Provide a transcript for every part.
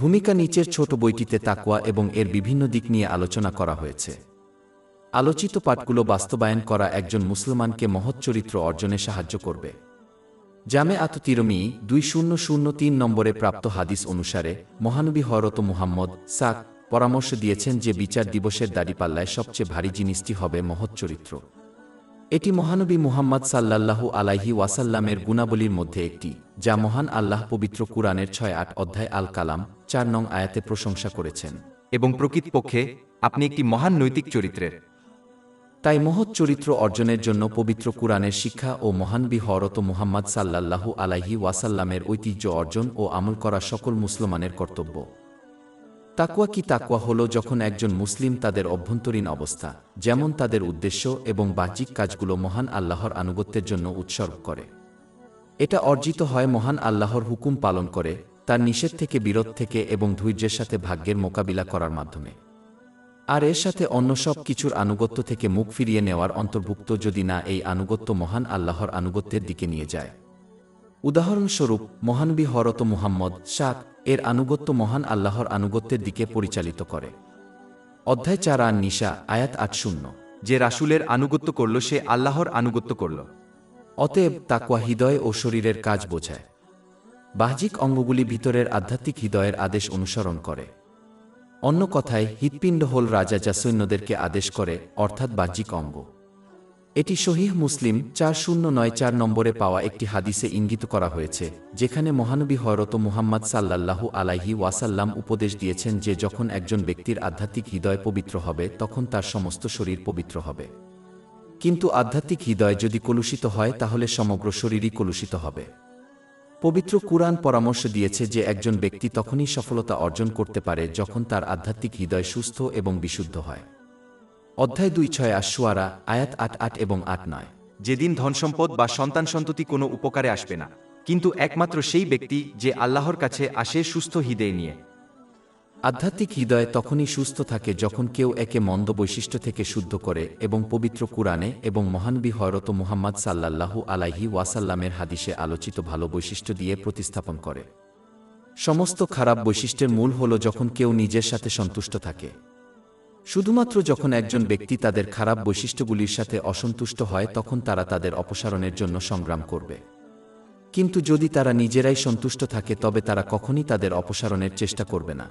ভূমিকা নিচের ছোট বইটিতে তাকওয়া এবং এর বিভিন্ন দিক নিয়ে আলোচনা করা হয়েছে। আলোচিত পাঠগুলো বাস্তবায়ন করা একজন মুসলমানকে মহৎ চরিত্র অর্জনে সাহায্য করবে। জামে আত তিরমিজি 2003 নম্বরে প্রাপ্ত হাদিস অনুসারে মহানবী হযরত মুহাম্মদ সাক পরামর্শ দিয়েছেন যে বিচার দিবসের দাড়িপাল্লায় সবচেয়ে ভারী জিনিসটি হবে মহৎ চরিত্র। এটি মহানবী মুহাম্মদ সাল্লাল্লাহু আলাইহি ওয়াসাল্লামের গুণাবলীর মধ্যে একটি, যা মহান আল্লাহ পবিত্র কুরআনের 6-8 অধ্যায় আল কালাম 4 নং আয়াতে প্রশংসা করেছেন। এবং প্রকৃতপক্ষে আপনি একটি মহান নৈতিক চরিত্রের। তাই মহৎ চরিত্র অর্জনের জন্য পবিত্র কুরআনের শিক্ষা ও মহানবী হযরত মুহাম্মদ সাল্লাল্লাহু আলাইহি ওয়াসাল্লামের ঐতিহ্য অর্জন ও আমল করা সকল মুসলমানের কর্তব্য। তাকওয়া কি? তাকওয়া হলো যখন একজন মুসলিম তাদের অভ্যন্তরীণ অবস্থা, যেমন তাদের উদ্দেশ্য এবং বাহ্যিক কাজগুলো মহান আল্লাহর আনুগত্যের জন্য উৎসর্গ করে। এটা অর্জিত হয় মহান আল্লাহর হুকুম পালন করে, তার নিষেধ থেকে বিরত থেকে এবং ধৈর্যের সাথে ভাগ্যের মোকাবিলা করার মাধ্যমে। আর এর সাথে অন্য সব কিছুর আনুগত্য থেকে মুখ ফিরিয়ে নেওয়ার অন্তর্ভুক্ত, যদি না এই আনুগত্য মহান আল্লাহর আনুগত্যের দিকে নিয়ে যায়। উদাহরণস্বরূপ মহানবী হযরত মুহাম্মদ সাক এর আনুগত্য মহান আল্লাহর আনুগত্যের দিকে পরিচালিত করে। অধ্যায় 4 আন-নিসা আয়াত 80। যে রাসূলের আনুগত্য করল সে আল্লাহর আনুগত্য করল। অতএব তাকওয়া হৃদয় ও শরীরের কাজ বোঝায়। বাহ্যিক অঙ্গগুলি ভিতরের আধ্যাত্মিক হৃদয়ের আদেশ অনুসরণ করে। অন্য কথায় হৃৎপিণ্ড হল রাজা, যা সৈন্যদেরকে আদেশ করে, অর্থাৎ বাহ্যিক অঙ্গ। এটি সহিহ মুসলিম 4094 নম্বরে পাওয়া একটি হাদিসে ইঙ্গিত করা হয়েছে, যেখানে মহানবী হযরত মুহাম্মদ সাল্লাল্লাহু আলাইহি ওয়াসাল্লাম উপদেশ দিয়েছেন যে যখন একজন ব্যক্তির আধ্যাত্মিক হৃদয় পবিত্র হবে তখন তার সমস্ত শরীর পবিত্র হবে। কিন্তু আধ্যাত্মিক হৃদয় যদি কলুষিত হয় তাহলে সমগ্র শরীরই কলুষিত হবে। পবিত্র কুরআন পরামর্শ দিয়েছে যে একজন ব্যক্তি তখনই সফলতা অর্জন করতে পারে যখন তার আধ্যাত্মিক হৃদয় সুস্থ এবং বিশুদ্ধ হয়। অধ্যায় 2-6 আশ-শুআরা আয়াত 8-8 এবং 8-9। যেদিন ধনসম্পদ বা সন্তান সন্ততি কোনো উপকারে আসবে না, কিন্তু একমাত্র সেই ব্যক্তি যে আল্লাহর কাছে আসে সুস্থ হৃদয় নিয়ে। আধ্যাত্মিক হৃদয় তখনই সুস্থ থাকে যখন কেউ একে মন্দ বৈশিষ্ট্য থেকে শুদ্ধ করে এবং পবিত্র কুরআনে এবং মহানবী হযরত মুহাম্মদ সাল্লাল্লাহু আলাইহি ওয়াসাল্লামের হাদিসে আলোচিত ভালো বৈশিষ্ট্য দিয়ে প্রতিস্থাপন করে। সমস্ত খারাপ বৈশিষ্ট্যের মূল হল যখন কেউ নিজের সাথে সন্তুষ্ট থাকে। শুধুমাত্র যখন একজন ব্যক্তি তাদের খারাপ বৈশিষ্ট্যগুলির সাথে অসন্তুষ্ট হয় তখন তারা তাদের অপসারণের জন্য সংগ্রাম করবে। কিন্তু যদি তারা নিজেরাই সন্তুষ্ট থাকে তবে তারা কখনই তাদের অপসারণের চেষ্টা করবে না।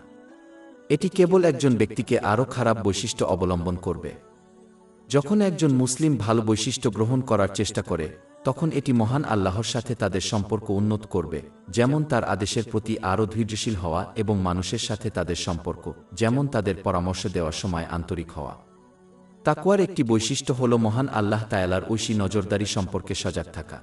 এটি কেবল একজন ব্যক্তিকে আরও খারাপ বৈশিষ্ট্য অবলম্বন করবে। যখন একজন মুসলিম ভালো বৈশিষ্ট্য গ্রহণ করার চেষ্টা করে তখন এটি মহান আল্লাহর সাথে তাদের সম্পর্ক উন্নত করবে, যেমন তার আদেশের প্রতি আরও ধৈর্যশীল হওয়া এবং মানুষের সাথে তাদের সম্পর্ক, যেমন তাদের পরামর্শ দেওয়ার সময় আন্তরিক হওয়া। তাকওয়ার একটি বৈশিষ্ট্য হল মহান আল্লাহ তাআলার ঐশী নজরদারি সম্পর্কে সজাগ থাকা।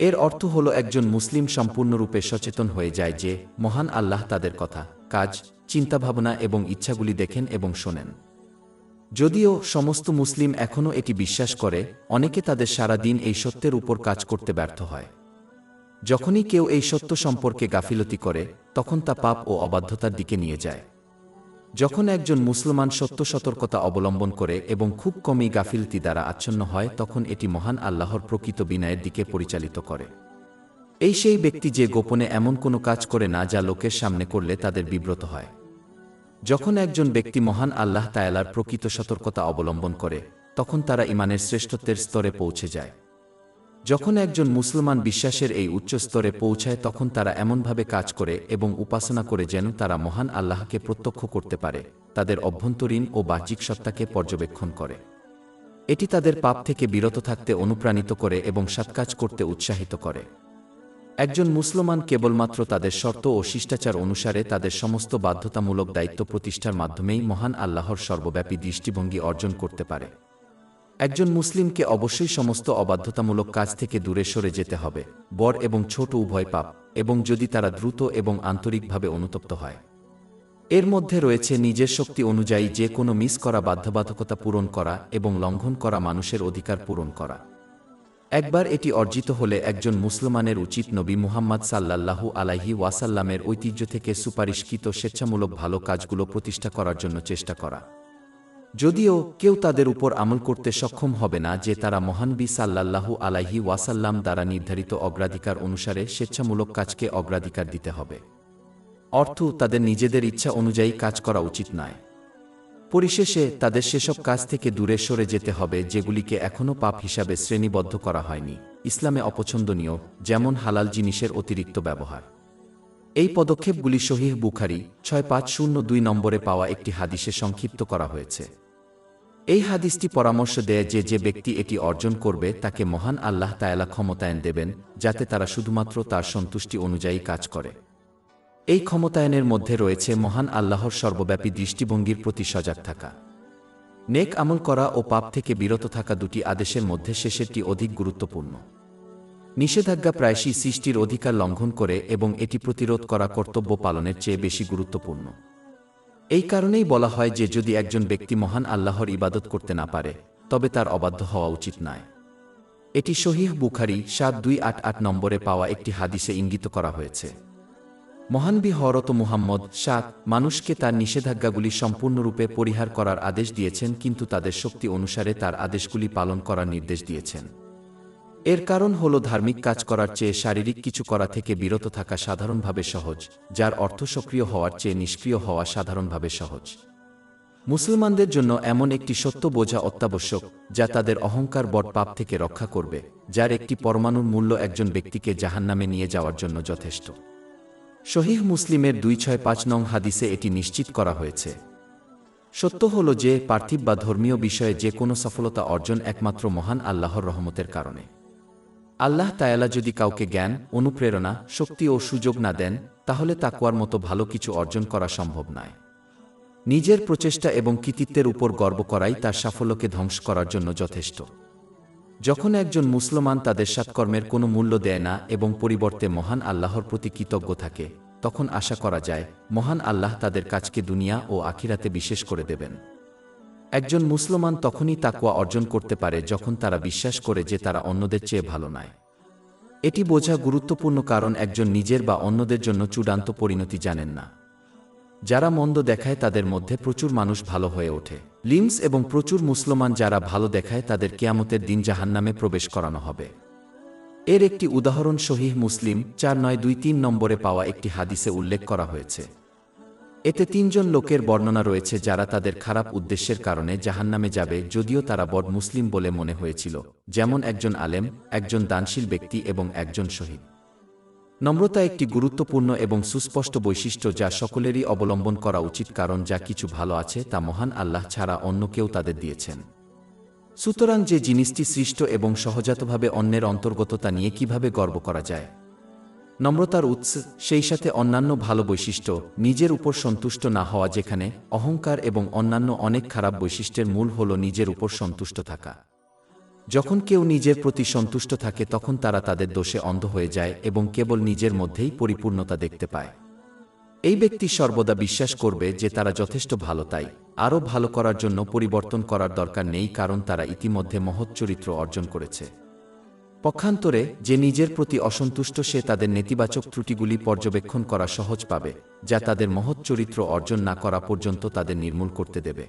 এর অর্থ হল একজন মুসলিম সম্পূর্ণরূপে সচেতন হয়ে যায় যে মহান আল্লাহ তাদের কথা, কাজ, চিন্তাভাবনা এবং ইচ্ছাগুলি দেখেন এবং শোনেন। যদিও সমস্ত মুসলিম এখনও এটি বিশ্বাস করে, অনেকে তাদের সারা দিন এই সত্যের উপর কাজ করতে ব্যর্থ হয়। যখনই কেউ এই সত্য সম্পর্কে গাফিলতি করে তখন তা পাপ ও অবাধ্যতার দিকে নিয়ে যায়। যখন একজন মুসলমান সত্য সতর্কতা অবলম্বন করে এবং খুব কমই গাফিলতি দ্বারা আচ্ছন্ন হয় তখন এটি মহান আল্লাহর প্রকৃত বিনয়ের দিকে পরিচালিত করে। এই সেই ব্যক্তি যে গোপনে এমন কোনো কাজ করে না যা লোকের সামনে করলে তাদের বিব্রত হয়। যখন একজন ব্যক্তি মহান আল্লাহ তাআলার প্রকৃত সতর্কতা অবলম্বন করে তখন তারা ঈমানের শ্রেষ্ঠত্বের স্তরে পৌঁছে যায়। যখন একজন মুসলমান বিশ্বাসের এই উচ্চ স্তরে পৌঁছায় তখন তারা এমনভাবে কাজ করে এবং উপাসনা করে যেন তারা মহান আল্লাহকে প্রত্যক্ষ করতে পারে, তাদের অভ্যন্তরীণ ও বাহ্যিক সত্তাকে পর্যবেক্ষণ করে। এটি তাদের পাপ থেকে বিরত থাকতে অনুপ্রাণিত করে এবং সৎকাজ করতে উৎসাহিত করে। একজন মুসলমান কেবলমাত্র তাদের শর্ত ও শিষ্টাচার অনুসারে তাদের সমস্ত বাধ্যতামূলক দায়িত্ব প্রতিষ্ঠার মাধ্যমেই মহান আল্লাহর সর্বব্যাপী দৃষ্টিভঙ্গি অর্জন করতে পারে। একজন মুসলিমকে অবশ্যই সমস্ত অবাধ্যতামূলক কাজ থেকে দূরে সরে যেতে হবে, বড় এবং ছোট উভয় পাপ, এবং যদি তারা দ্রুত এবং আন্তরিকভাবে অনুতপ্ত হয়। এর মধ্যে রয়েছে নিজের শক্তি অনুযায়ী যে কোনো মিস করা বাধ্যবাধকতা পূরণ করা এবং লঙ্ঘন করা মানুষের অধিকার পূরণ করা। একবার এটি অর্জিত হলে একজন মুসলমানের উচিত নবী মুহাম্মদ সাল্লাল্লাহু আলাইহি ওয়াসাল্লামের ঐতিহ্য থেকে সুপারিশকৃত স্বেচ্ছামূলক ভালো কাজগুলো প্রতিষ্ঠা করার জন্য চেষ্টা করা। যদিও কেউ তাদের উপর আমল করতে সক্ষম হবে না যে তারা মহানবী সাল্লাল্লাহু আলাইহি ওয়াসাল্লাম দ্বারা নির্ধারিত অগ্রাধিকার অনুসারে স্বেচ্ছামূলক কাজকে অগ্রাধিকার দিতে হবে। অর্থ তাদের নিজেদের ইচ্ছা অনুযায়ী কাজ করা উচিত নয়। পরিশেষে তাদের সেসব কাজ থেকে দূরে সরে যেতে হবে যেগুলিকে এখনও পাপ হিসাবে শ্রেণীবদ্ধ করা হয়নি, ইসলামে অপছন্দনীয়, যেমন হালাল জিনিসের অতিরিক্ত ব্যবহার। এই পদক্ষেপগুলি সহিহ বুখারী 6502 নম্বরে পাওয়া একটি হাদিসে সংক্ষিপ্ত করা হয়েছে। এই হাদিসটি পরামর্শ দেয় যে যে ব্যক্তি এটি অর্জন করবে তাকে মহান আল্লাহ তাআলা ক্ষমতায়ন দেবেন, যাতে তারা শুধুমাত্র তার সন্তুষ্টি অনুযায়ী কাজ করে। এই ক্ষমতায়নের মধ্যে রয়েছে মহান আল্লাহর সর্বব্যাপী দৃষ্টিভঙ্গির প্রতি সজাগ থাকা। নেক আমল করা ও পাপ থেকে বিরত থাকা দুটি আদেশের মধ্যে শেষেরটি অধিক গুরুত্বপূর্ণ। নিষেধাজ্ঞা প্রায়শই সৃষ্টির অধিকার লঙ্ঘন করে এবং এটি প্রতিরোধ করা কর্তব্য পালনের চেয়ে বেশি গুরুত্বপূর্ণ। এই কারণেই বলা হয় যে যদি একজন ব্যক্তি মহান আল্লাহর ইবাদত করতে না পারে, তবে তার অবাধ্য হওয়া উচিত নয়। এটি সহিহ বুখারী 7288 নম্বরে পাওয়া একটি হাদিসে ইঙ্গিত করা হয়েছে। মহানবী হযরত মুহাম্মদ মানুষকে তার নিষেধাজ্ঞাগুলি সম্পূর্ণরূপে পরিহার করার আদেশ দিয়েছেন, কিন্তু তাদের শক্তি অনুসারে তার আদেশগুলি পালন করার নির্দেশ দিয়েছেন। এর কারণ হল ধার্মিক কাজ করার চেয়ে শারীরিক কিছু করা থেকে বিরত থাকা সাধারণভাবে সহজ, যার অর্থ সক্রিয় হওয়ার চেয়ে নিষ্ক্রিয় হওয়া সাধারণভাবে সহজ। মুসলমানদের জন্য এমন একটি সত্য বোঝা অত্যাবশ্যক, যা তাদের অহংকার বড় পাপ থেকে রক্ষা করবে, যার একটি পরমাণুর মূল্য একজন ব্যক্তিকে জাহান্নামে নিয়ে যাওয়ার জন্য যথেষ্ট। সহিহ মুসলিমের 265 নং হাদিসে এটি নিশ্চিত করা হয়েছে। সত্য হল যে পার্থিব বা ধর্মীয় বিষয়ে যে কোনো সফলতা অর্জন একমাত্র মহান আল্লাহর রহমতের কারণে। আল্লাহ তাআলা যদি কাউকে জ্ঞান, অনুপ্রেরণা, শক্তি ও সুযোগ না দেন, তাহলে তাকওয়ার মতো ভালো কিছু অর্জন করা সম্ভব নয়। নিজের প্রচেষ্টা এবং কৃতিত্বের উপর গর্ব করাই তার সাফল্যকে ধ্বংস করার জন্য যথেষ্ট। যখন একজন মুসলমান তাদের সৎকর্মের কোনো মূল্য দেয় না এবং পরিবর্তে মহান আল্লাহর প্রতি কৃতজ্ঞ থাকে, তখন আশা করা যায় মহান আল্লাহ তাদের কাজকে দুনিয়া ও আখিরাতে বিশেষ করে দেবেন। একজন মুসলমান তখনই তাকওয়া অর্জন করতে পারে যখন তারা বিশ্বাস করে যে তারা অন্যদের চেয়ে ভালো নয়। এটি বোঝা গুরুত্বপূর্ণ কারণ একজন নিজের বা অন্যদের জন্য চূড়ান্ত পরিণতি জানেন না। যারা মন্দ দেখায় তাদের মধ্যে প্রচুর মানুষ ভালো হয়ে ওঠে এবং প্রচুর মুসলমান যারা ভালো দেখায় তাদের কিয়ামতের দিন জাহান্নামে প্রবেশ করানো হবে। এর একটি উদাহরণ সহিহ মুসলিম 4923 নম্বরে পাওয়া একটি হাদিসে উল্লেখ করা হয়েছে। এতে 3 জন লোকের বর্ণনা রয়েছে যারা তাদের খারাপ উদ্দেশ্যের কারণে জাহান্নামে যাবে, যদিও তারা বড় মুসলিম বলে মনে হয়েছিল, যেমন একজন আলেম, একজন দানশীল ব্যক্তি এবং একজন শহীদ। নম্রতা একটি গুরুত্বপূর্ণ এবং সুস্পষ্ট বৈশিষ্ট্য যা সকলেরই অবলম্বন করা উচিত, কারণ যা কিছু ভালো আছে তা মহান আল্লাহ ছাড়া অন্য কেউ তাদের দিয়েছেন। সুতরাং যে জিনিসটি সৃষ্ট এবং সহজাতভাবে অন্যের অন্তর্গত তা নিয়ে কিভাবে গর্ব করা যায়? নম্রতার উৎস, সেই সাথে অন্যান্য ভালো বৈশিষ্ট্য, নিজের উপর সন্তুষ্ট না হওয়া, যেখানে অহংকার এবং অন্যান্য অনেক খারাপ বৈশিষ্ট্যের মূল হল নিজের উপর সন্তুষ্ট থাকা। যখন কেউ নিজের প্রতি সন্তুষ্ট থাকে তখন তারা তাদের দোষে অন্ধ হয়ে যায় এবং কেবল নিজের মধ্যেই পরিপূর্ণতা দেখতে পায়। এই ব্যক্তি সর্বদা বিশ্বাস করবে যে তারা যথেষ্ট ভালো, তাই আরও ভালো করার জন্য পরিবর্তন করার দরকার নেই, কারণ তারা ইতিমধ্যে মহৎ চরিত্র অর্জন করেছে। পক্ষান্তরে যে নিজের প্রতি অসন্তুষ্ট, সে তাদের নেতিবাচক ত্রুটিগুলি পর্যবেক্ষণ করা সহজ পাবে, যা তাদের মহৎ চরিত্র অর্জন না করা পর্যন্ত তাদের নির্মূল করতে দেবে।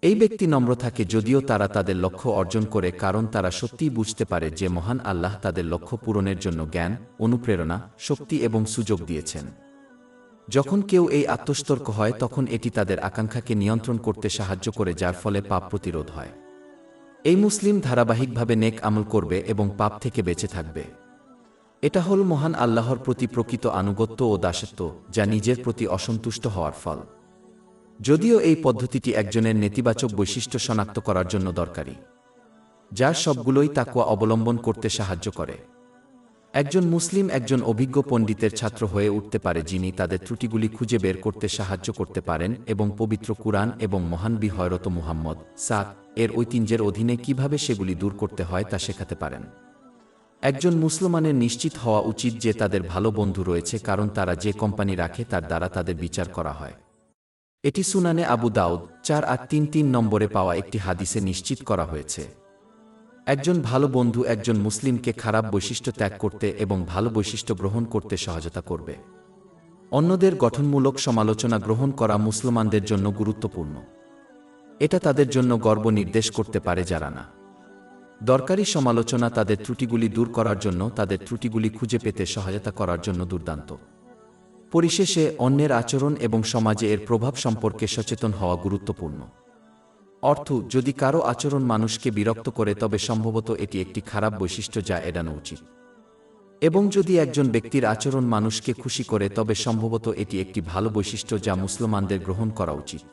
এই ব্যক্তি নম্র থাকে যদিও তারা তাদের লক্ষ্য অর্জন করে, কারণ তারা সত্যিই বুঝতে পারে যে মহান আল্লাহ তাদের লক্ষ্য পূরণের জন্য জ্ঞান, অনুপ্রেরণা, শক্তি এবং সুযোগ দিয়েছেন। যখন কেউ এই আত্মস্তর্ক হয় তখন এটি তাদের আকাঙ্ক্ষাকে নিয়ন্ত্রণ করতে সাহায্য করে, যার ফলে পাপ প্রতিরোধ হয়। এই মুসলিম ধারাবাহিকভাবে নেক আমল করবে এবং পাপ থেকে বেঁচে থাকবে। এটা হল মহান আল্লাহর প্রতি প্রকৃত আনুগত্য ও দাসত্ব, যা নিজের প্রতি অসন্তুষ্ট হওয়ার ফল। যদিও এই পদ্ধতিটি একজনের নেতিবাচক বৈশিষ্ট্য শনাক্ত করার জন্য দরকারি, যার সবগুলোই তাকওয়া অবলম্বন করতে সাহায্য করে। একজন মুসলিম একজন অভিজ্ঞ পণ্ডিতের ছাত্র হয়ে উঠতে পারে, যিনি তাদের ত্রুটিগুলি খুঁজে বের করতে সাহায্য করতে পারেন এবং পবিত্র কুরআন এবং মহানবী হযরত মুহাম্মদ এর ঐতিহ্যের অধীনে কিভাবে সেগুলি দূর করতে হয় তা শেখাতে পারেন। একজন মুসলমানের নিশ্চিত হওয়া উচিত যে তাদের ভালো বন্ধু রয়েছে, কারণ তারা যে কোম্পানি রাখে তার দ্বারা তাদের বিচার করা হয়। এটি সুনানে আবু দাউদ 4833 নম্বরে পাওয়া একটি হাদিসে নিশ্চিত করা হয়েছে। একজন ভালো বন্ধু একজন মুসলিমকে খারাপ বৈশিষ্ট্য ত্যাগ করতে এবং ভালো বৈশিষ্ট্য গ্রহণ করতে সহায়তা করবে। অন্যদের গঠনমূলক সমালোচনা গ্রহণ করা মুসলমানদের জন্য গুরুত্বপূর্ণ। এটা তাদের জন্য গর্ব নির্দেশ করতে পারে, যারা না দরকারি সমালোচনা তাদের ত্রুটিগুলি দূর করার জন্য, তাদের ত্রুটিগুলি খুঁজে পেতে সহায়তা করার জন্য দুর্দান্ত। পরিশেষে অন্যের আচরণ এবং সমাজে এর প্রভাব সম্পর্কে সচেতন হওয়া গুরুত্বপূর্ণ। অর্থ, যদি কারো আচরণ মানুষকে বিরক্ত করে তবে সম্ভবত এটি একটি খারাপ বৈশিষ্ট্য যা এড়ানো উচিত, এবং যদি একজন ব্যক্তির আচরণ মানুষকে খুশি করে তবে সম্ভবত এটি একটি ভালো বৈশিষ্ট্য যা মুসলমানদের গ্রহণ করা উচিত।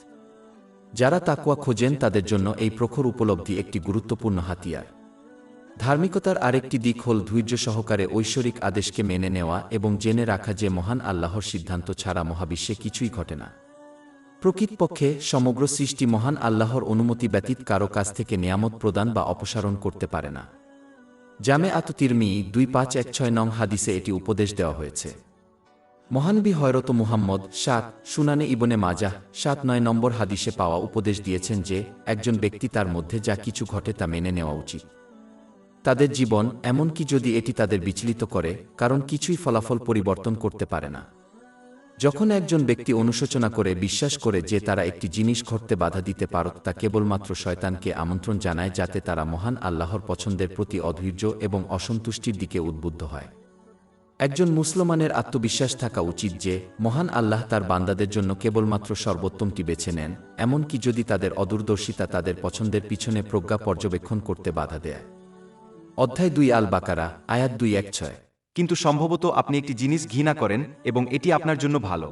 যারা তাকওয়া খোঁজেন তাদের জন্য এই প্রখর উপলব্ধি একটি গুরুত্বপূর্ণ হাতিয়ার। ধার্মিকতার আরেকটি দিক হল ধৈর্য সহকারে ঐশ্বরিক আদেশকে মেনে নেওয়া এবং জেনে রাখা যে মহান আল্লাহর সিদ্ধান্ত ছাড়া মহাবিশ্বে কিছুই ঘটে না। প্রকৃতপক্ষে সমগ্র সৃষ্টি মহান আল্লাহর অনুমতি ব্যতীত কারো কাছ থেকে নেয়ামত প্রদান বা অপসারণ করতে পারে না। জামে তিরমিজি 2516 নং হাদিসে এটি উপদেশ দেওয়া হয়েছে। মহানবী হযরত মুহাম্মদ সুনানে ইবনে মাজাহ 7-9 নম্বর হাদিসে পাওয়া উপদেশ দিয়েছেন যে একজন ব্যক্তি তার মধ্যে যা কিছু ঘটে তা মেনে নেওয়া উচিত, তাদের জীবন, এমনকি যদি এটি তাদের বিচলিত করে, কারণ কিছুই ফলাফল পরিবর্তন করতে পারে না। যখন একজন ব্যক্তি অনুশোচনা করে বিশ্বাস করে যে তারা একটি জিনিস ঘটতে বাধা দিতে পারত, তা কেবলমাত্র শয়তানকে আমন্ত্রণ জানায় যাতে তারা মহান আল্লাহর পছন্দের প্রতি অধৈর্য এবং অসন্তুষ্টির দিকে উদ্বুদ্ধ হয়। একজন মুসলমানের আত্মবিশ্বাস থাকা উচিত যে মহান আল্লাহ তার বান্দাদের জন্য কেবলমাত্র সর্বোত্তমটি বেছে নেন, এমনকি যদি তাদের অদূরদর্শিতা তাদের পছন্দের পিছনে প্রজ্ঞা পর্যবেক্ষণ করতে বাধা দেয়। অধ্যায় 2 আল বাকারা, আয়াত 216। কিন্তু সম্ভবত আপনি একটি জিনিস ঘৃণা করেন এবং এটি আপনার জন্য ভালো,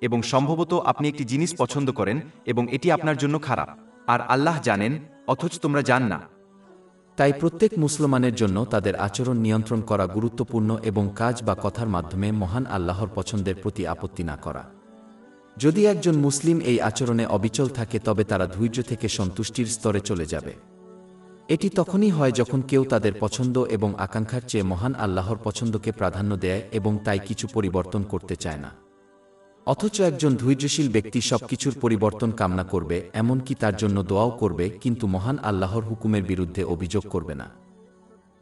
এবং সম্ভবত আপনি একটি জিনিস পছন্দ করেন এবং এটি আপনার জন্য খারাপ, আর আল্লাহ জানেন, অথচ তোমরা জান না। তাই প্রত্যেক মুসলমানের জন্য তাদের আচরণ নিয়ন্ত্রণ করা গুরুত্বপূর্ণ এবং কাজ বা কথার মাধ্যমে মহান আল্লাহর পছন্দের প্রতি আপত্তি না করা। যদি একজন মুসলিম এই আচরণে অবিচল থাকে তবে তারা ধৈর্য থেকে সন্তুষ্টির স্তরে চলে যাবে। এটি তখনই হয় যখন কেউ তাদের পছন্দ এবং আকাঙ্ক্ষার চেয়ে মহান আল্লাহর পছন্দকে প্রাধান্য দেয় এবং তাই কিছু পরিবর্তন করতে চায় না। অথচ একজন ধৈর্যশীল ব্যক্তি সবকিছুর পরিবর্তন কামনা করবে, এমনকি তার জন্য দোয়াও করবে, কিন্তু মহান আল্লাহর হুকুমের বিরুদ্ধে অভিযোগ করবে না।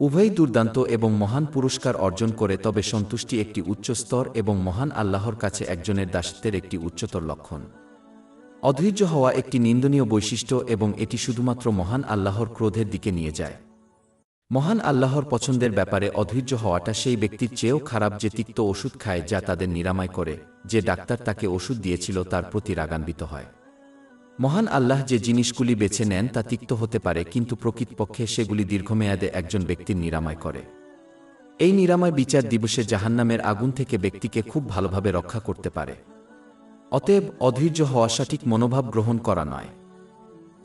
উভয়ই দুর্দান্ত এবং মহান পুরস্কার অর্জন করে, তবে সন্তুষ্টি একটি উচ্চ স্তর এবং মহান আল্লাহর কাছে একজনের দাসত্বের একটি উচ্চতর লক্ষণ। অধৈর্য হওয়া একটি নিন্দনীয় বৈশিষ্ট্য এবং এটি শুধুমাত্র মহান আল্লাহর ক্রোধের দিকে নিয়ে যায়। মহান আল্লাহর পছন্দের ব্যাপারে অধৈর্য হওয়াটা সেই ব্যক্তির চেয়েও খারাপ যে তিক্ত ওষুধ খায় যা তাদের নিরাময় করে, যে ডাক্তার তাকে ওষুধ দিয়েছিল তার প্রতি রাগান্বিত হয়। মহান আল্লাহ যে জিনিসগুলি বেছে নেন তা তিক্ত হতে পারে, কিন্তু প্রকৃতপক্ষে সেগুলি দীর্ঘমেয়াদে একজন ব্যক্তির নিরাময় করে। এই নিরাময় বিচার দিবসে জাহান্নামের আগুন থেকে ব্যক্তিকে খুব ভালোভাবে রক্ষা করতে পারে। অতএব অধৈর্য হওয়া সঠিক মনোভাব গ্রহণ করা নয়।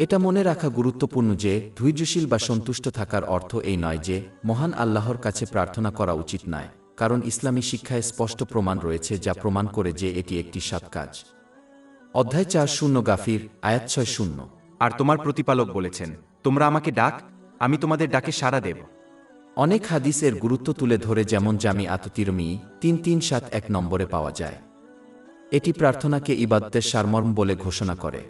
এটা মনে রাখা গুরুত্বপূর্ণ যে ধৈর্যশীল বা সন্তুষ্ট থাকার অর্থ এই নয় যে মহান আল্লাহর কাছে প্রার্থনা করা উচিত নয়, কারণ ইসলামী শিক্ষায় স্পষ্ট প্রমাণ রয়েছে যা প্রমাণ করে যে এটি একটি সৎ কাজ। অধ্যায় 4 গাফির, আয়াত 6। আর তোমার প্রতিপালক বলেছেন, তোমরা আমাকে ডাক, আমি তোমাদের ডাকে সাড়া দেব। অনেক হাদিস এর গুরুত্ব তুলে ধরে, যেমন জামি তিরমিজি 3371 নম্বরে পাওয়া যায়। এটি প্রার্থনাকে ইবাদতের সারমর্ম বলে ঘোষণা করে।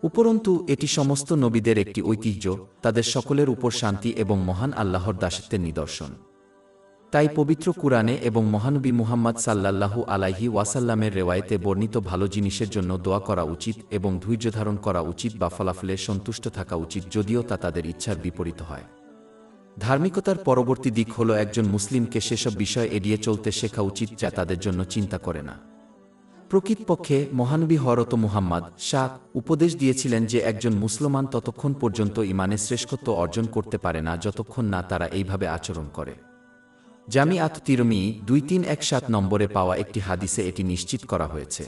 উপরন্তু এটি সমস্ত নবীদের একটি ঐতিহ্য, তাদের সকলের উপর শান্তি এবং মহান আল্লাহর দাসত্বের নিদর্শন। তাই পবিত্র কুরআনে এবং মহানবী মুহাম্মদ সাল্লাল্লাহু আলাইহি ওয়াসাল্লামের রেওয়ায়েতে বর্ণিত ভালো জিনিসের জন্য দোয়া করা উচিত এবং ধৈর্য ধারণ করা উচিত বা ফলাফলে সন্তুষ্ট থাকা উচিত, যদিও তা তাদের ইচ্ছার বিপরীত হয়। ধার্মিকতার পরবর্তী দিক হল একজন মুসলিমকে সেসব বিষয় এড়িয়ে চলতে শেখা উচিত যা তাদের জন্য চিন্তা করে না। প্রকৃতপক্ষে মহানবী হযরত মুহাম্মদ উপদেশ দিয়েছিলেন যে একজন মুসলমান ততক্ষণ পর্যন্ত ঈমানে শ্রেষ্ঠত্ব অর্জন করতে পারে না যতক্ষণ না তারা এইভাবে আচরণ করে। জামি তিরমিজি 2317 নম্বরে পাওয়া একটি হাদিসে এটি নিশ্চিত করা হয়েছে।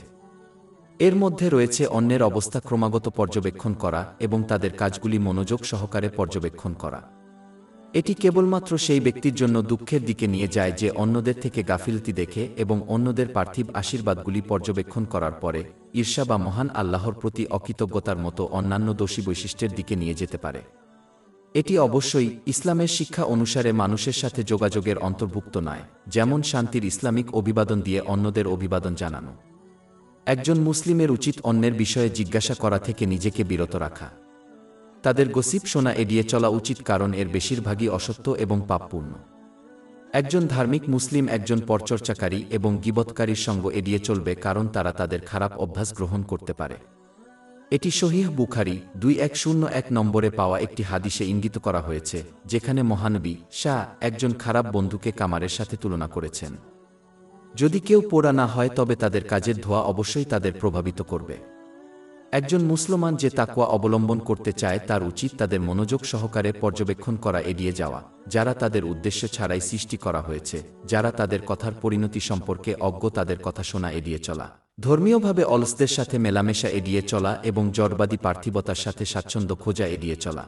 এর মধ্যে রয়েছে অন্যের অবস্থা ক্রমাগত পর্যবেক্ষণ করা এবং তাদের কাজগুলি মনোযোগ সহকারে পর্যবেক্ষণ করা। এটি কেবলমাত্র সেই ব্যক্তির জন্য দুঃখের দিকে নিয়ে যায় যে অন্যদের থেকে গাফিলতি দেখে এবং অন্যদের পার্থিব আশীর্বাদগুলি পর্যবেক্ষণ করার পরে ঈর্ষা বা মহান আল্লাহর প্রতি অকৃতজ্ঞতার মতো অন্যান্য দোষী বৈশিষ্ট্যের দিকে নিয়ে যেতে পারে। এটি অবশ্যই ইসলামের শিক্ষা অনুসারে মানুষের সাথে যোগাযোগের অন্তর্ভুক্ত নয়, যেমন শান্তির ইসলামিক অভিবাদন দিয়ে অন্যদের অভিবাদন জানানো। একজন মুসলিমের উচিত অন্যের বিষয়ে জিজ্ঞাসা করা থেকে নিজেকে বিরত রাখা। তাদের গসিপ শোনা এড়িয়ে চলা উচিত, কারণ এর বেশিরভাগই অসত্য এবং পাপপূর্ণ। একজন ধার্মিক মুসলিম একজন পরচর্চাকারী এবং গীবতকারীর সঙ্গ এড়িয়ে চলবে, কারণ তারা তাদের খারাপ অভ্যাস গ্রহণ করতে পারে। এটি সহিহ বুখারী 2101 নম্বরে পাওয়া একটি হাদিসে ইঙ্গিত করা হয়েছে, যেখানে মহানবী একজন খারাপ বন্ধুকে কামারের সাথে তুলনা করেছেন। যদি কেউ পোড়া না হয় তবে তাদের কাজের ধোঁয়া অবশ্যই তাদের প্রভাবিত করবে। একজন মুসলমান যে তাকওয়া অবলম্বন করতে চায় তার উচিত তাদের মনোযোগ সহকারে পর্যবেক্ষণ করা, এড়িয়ে যাওয়া যারা তাদের উদ্দেশ্য ছাড়াই সৃষ্টি করা হয়েছে, যারা তাদের কথার পরিণতি সম্পর্কে অজ্ঞ তাদের কথা শোনা, এড়িয়ে চলা ধর্মীয়ভাবে অলসদের সাথে মেলামেশা এড়িয়ে চলা এবং জড়বাদী পার্থিবতার সাথে স্বাচ্ছন্দ্য খোঁজা এড়িয়ে চলা।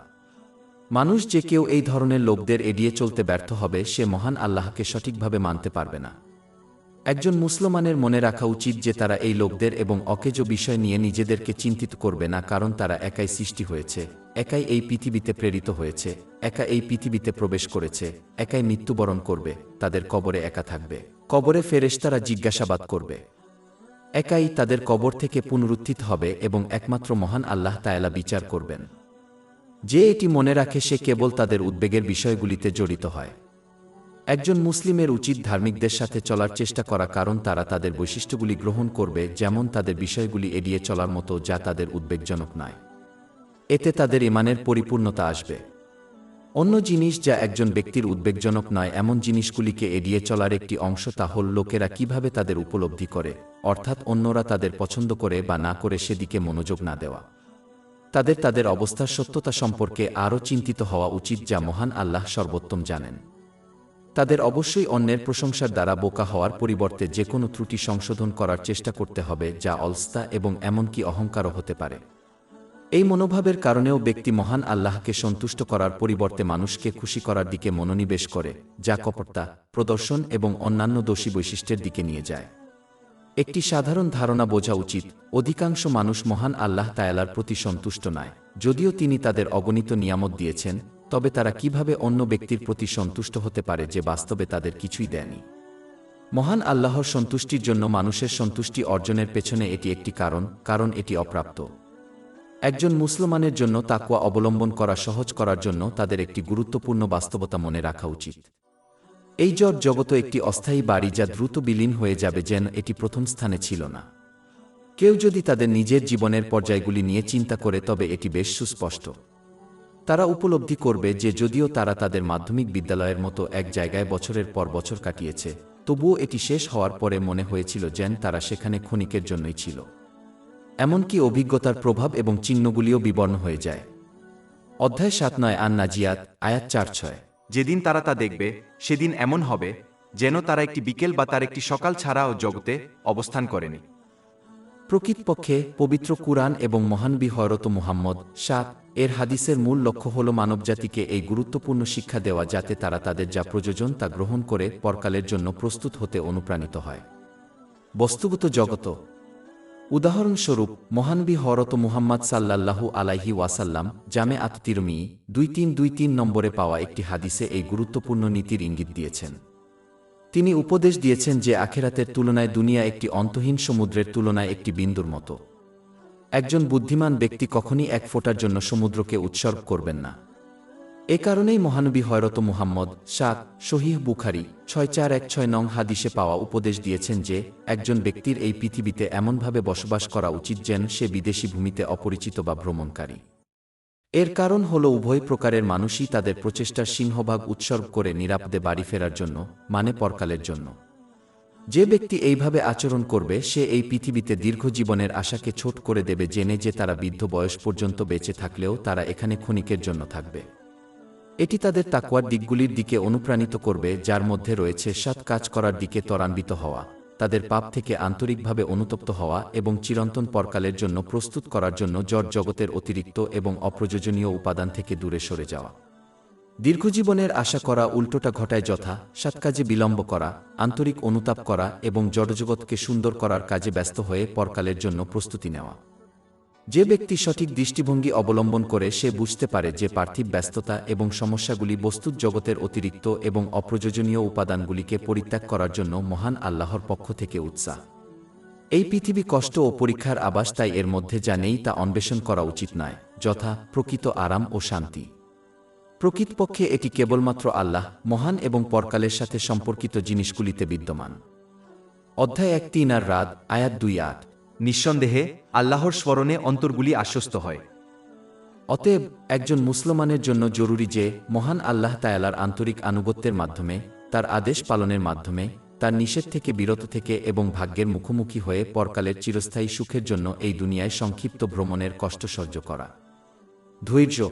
মানুষ যে কেউ এই ধরনের লোকদের এড়িয়ে চলতে ব্যর্থ হবে সে মহান আল্লাহকে সঠিকভাবে মানতে পারবে না। একজন মুসলমানের মনে রাখা উচিত যে তারা এই লোকদের এবং অকেজ বিষয় নিয়ে নিজেদেরকে চিন্তিত করবে না, কারণ তারা একাই সৃষ্টি হয়েছে, একাই এই পৃথিবীতে প্রেরিত হয়েছে, একা এই পৃথিবীতে প্রবেশ করেছে, একাই মৃত্যুবরণ করবে, তাদের কবরে একা থাকবে, কবরে ফেরেশতারা জিজ্ঞাসাবাদ করবে, একাই তাদের কবর থেকে পুনরুত্থিত হবে এবং একমাত্র মহান আল্লাহ তাআলা বিচার করবেন। যে এটি মনে রাখে সে কেবল তাদের উদ্বেগের বিষয়গুলিতে জড়িত হয়। একজন মুসলিমের উচিত ধার্মিকদের সাথে চলার চেষ্টা করা, কারণ তারা তাদের বৈশিষ্ট্যগুলি গ্রহণ করবে, যেমন তাদের বিষয়গুলি এড়িয়ে চলার মতো যা তাদের উদ্বেগজনক নয়। এতে তাদের ঈমানের পরিপূর্ণতা আসবে। অন্য জিনিস যা একজন ব্যক্তির উদ্বেগজনক নয় এমন জিনিসগুলিকে এড়িয়ে চলার একটি অংশ তা হল লোকেরা কিভাবে তাদের উপলব্ধি করে, অর্থাৎ অন্যরা তাদের পছন্দ করে বা না করে সেদিকে মনোযোগ না দেওয়া। তাদের অবস্থার সত্যতা সম্পর্কে আরও চিন্তিত হওয়া উচিত, যা মহান আল্লাহ সর্বোত্তম জানেন। তাদের অবশ্যই অন্যের প্রশংসার দ্বারা বোকা হওয়ার পরিবর্তে যে কোনো ত্রুটি সংশোধন করার চেষ্টা করতে হবে, যা অলসতা এবং এমনকি অহংকারও হতে পারে। এই মনোভাবের কারণেও ব্যক্তি মহান আল্লাহকে সন্তুষ্ট করার পরিবর্তে মানুষকে খুশি করার দিকে মনোনিবেশ করে, যা কপটতা, প্রদর্শন এবং অন্যান্য দোষী বৈশিষ্ট্যের দিকে নিয়ে যায়। একটি সাধারণ ধারণা বোঝা উচিত, অধিকাংশ মানুষ মহান আল্লাহ তাআলার প্রতি সন্তুষ্ট নয়। যদিও তিনি তাদের অগণিত নিয়ামত দিয়েছেন, তবে তারা কিভাবে অন্য ব্যক্তির প্রতি সন্তুষ্ট হতে পারে যে বাস্তবে তাদের কিছুই দেয়নি। মহান আল্লাহর সন্তুষ্টির জন্য মানুষের সন্তুষ্টি অর্জনের পেছনে এটি একটি কারণ এটি অপ্রাপ্ত। একজন মুসলমানের জন্য তাকওয়া অবলম্বন করা সহজ করার জন্য তাদের একটি গুরুত্বপূর্ণ বাস্তবতা মনে রাখা উচিত। এই জগৎ একটি অস্থায়ী বাড়ি যা দ্রুত বিলীন হয়ে যাবে, যেন এটি প্রথম স্থানে ছিল না। কেউ যদি তাদের নিজের জীবনের পর্যায়গুলি নিয়ে চিন্তা করে তবে এটি বেশ সুস্পষ্ট। তারা উপলব্ধি করবে যে যদিও তারা তাদের মাধ্যমিক বিদ্যালয়ের মতো এক জায়গায় বছরের পর বছর কাটিয়েছে, তবুও এটি শেষ হওয়ার পরে মনে হয়েছিল যেন তারা সেখানে ক্ষণিকের জন্যই ছিল। এমনকি অভিজ্ঞতার প্রভাব এবং চিহ্নগুলিও বিবর্ণ হয়ে যায়। অধ্যায় ৭ আন-নাজিয়াত, আয়াত ৪-৬। যেদিন তারা তা দেখবে সেদিন এমন হবে যেন তারা একটি বিকেল বা তার একটি সকাল ছাড়াও জগতে অবস্থান করেনি। প্রকৃতপক্ষে পবিত্র কুরআন এবং মহানবী হযরত মুহাম্মদ এর হাদিসের মূল লক্ষ্য হল মানবজাতিকে এই গুরুত্বপূর্ণ শিক্ষা দেওয়া, যাতে তারা তাদের যা প্রয়োজন তা গ্রহণ করে পরকালের জন্য প্রস্তুত হতে অনুপ্রাণিত হয়। বস্তুগত জগত। উদাহরণস্বরূপ, মহানবী হযরত মুহাম্মদ সাল্লাল্লাহু আলাইহি ওয়াসাল্লাম জামে আত-তিরমিযী 2323 নম্বরে পাওয়া একটি হাদিসে এই গুরুত্বপূর্ণ নীতির ইঙ্গিত দিয়েছেন। তিনি উপদেশ দিয়েছেন যে আখিরাতের তুলনায় দুনিয়া একটি অন্তহীন সমুদ্রের তুলনায় একটি বিন্দুর মতো। একজন বুদ্ধিমান ব্যক্তি কখনই এক ফোঁটার জন্য সমুদ্রকে উৎসর্গ করবেন না। এ কারণেই মহানবী হযরত মুহাম্মদ সহিহ বুখারী 6416 নং হাদিসে পাওয়া উপদেশ দিয়েছেন যে একজন ব্যক্তির এই পৃথিবীতে এমনভাবে বসবাস করা উচিত যেন সে বিদেশী ভূমিতে অপরিচিত বা ভ্রমণকারী। এর কারণ হল উভয় প্রকারের মানুষই তাদের প্রচেষ্টার সিংহভাগ উৎসর্গ করে নিরাপদে বাড়ি ফেরার জন্য, মানে পরকালের জন্য। যে ব্যক্তি এইভাবে আচরণ করবে সে এই পৃথিবীতে দীর্ঘ জীবনের আশাকে ছোট করে দেবে, জেনে যে তারা বৃদ্ধ বয়স পর্যন্ত বেঁচে থাকলেও তারা এখানে ক্ষণিকের জন্য থাকবে। এটি তাদের তাকওয়ার দিকগুলির দিকে অনুপ্রাণিত করবে, যার মধ্যে রয়েছে সৎ কাজ করার দিকে ত্বরান্বিত হওয়া, তাদের পাপ থেকে আন্তরিকভাবে অনুতপ্ত হওয়া এবং চিরন্তন পরকালের জন্য প্রস্তুত করার জন্য জগতের অতিরিক্ত এবং অপ্রয়োজনীয় উপাদান থেকে দূরে সরে যাওয়া। দীর্ঘজীবনের আশা করা উল্টোটা ঘটায় যথা সৎ কাজে বিলম্ব করা, আন্তরিক অনুতাপ করা এবং জড়জগৎকে সুন্দর করার কাজে ব্যস্ত হয়ে পরকালের জন্য প্রস্তুতি নেওয়া। যে ব্যক্তি সঠিক দৃষ্টিভঙ্গি অবলম্বন করে সে বুঝতে পারে যে পার্থিব ব্যস্ততা এবং সমস্যাগুলি বস্তুত জগতের অতিরিক্ত এবং অপ্রয়োজনীয় উপাদানগুলিকে পরিত্যাগ করার জন্য মহান আল্লাহর পক্ষ থেকে উৎসাহ। এই পৃথিবী কষ্ট ও পরীক্ষার আবাস, তাই এর মধ্যে যা নেই তা অন্বেষণ করা উচিত নয়, যথা প্রকৃত আরাম ও শান্তি। প্রকৃতপক্ষে এটি কেবলমাত্র আল্লাহ মহান এবং পরকালের সাথে সম্পর্কিত জিনিসগুলিতে বিদ্যমান। অধ্যায় 1 আর-রাদ, আয়াত 2-8। নিঃসন্দেহে আল্লাহর স্মরণে অন্তরগুলি আশ্বস্ত হয়। অতএব একজন মুসলমানের জন্য জরুরি যে মহান আল্লাহ তাআলার আন্তরিক আনুগত্যের মাধ্যমে, তার আদেশ পালনের মাধ্যমে, তার নিষেধ থেকে বিরত থেকে এবং ভাগ্যের মুখোমুখি হয়ে পরকালের চিরস্থায়ী সুখের জন্য এই দুনিয়ায় সংক্ষিপ্ত ভ্রমণের কষ্ট সহ্য করা। ধৈর্য।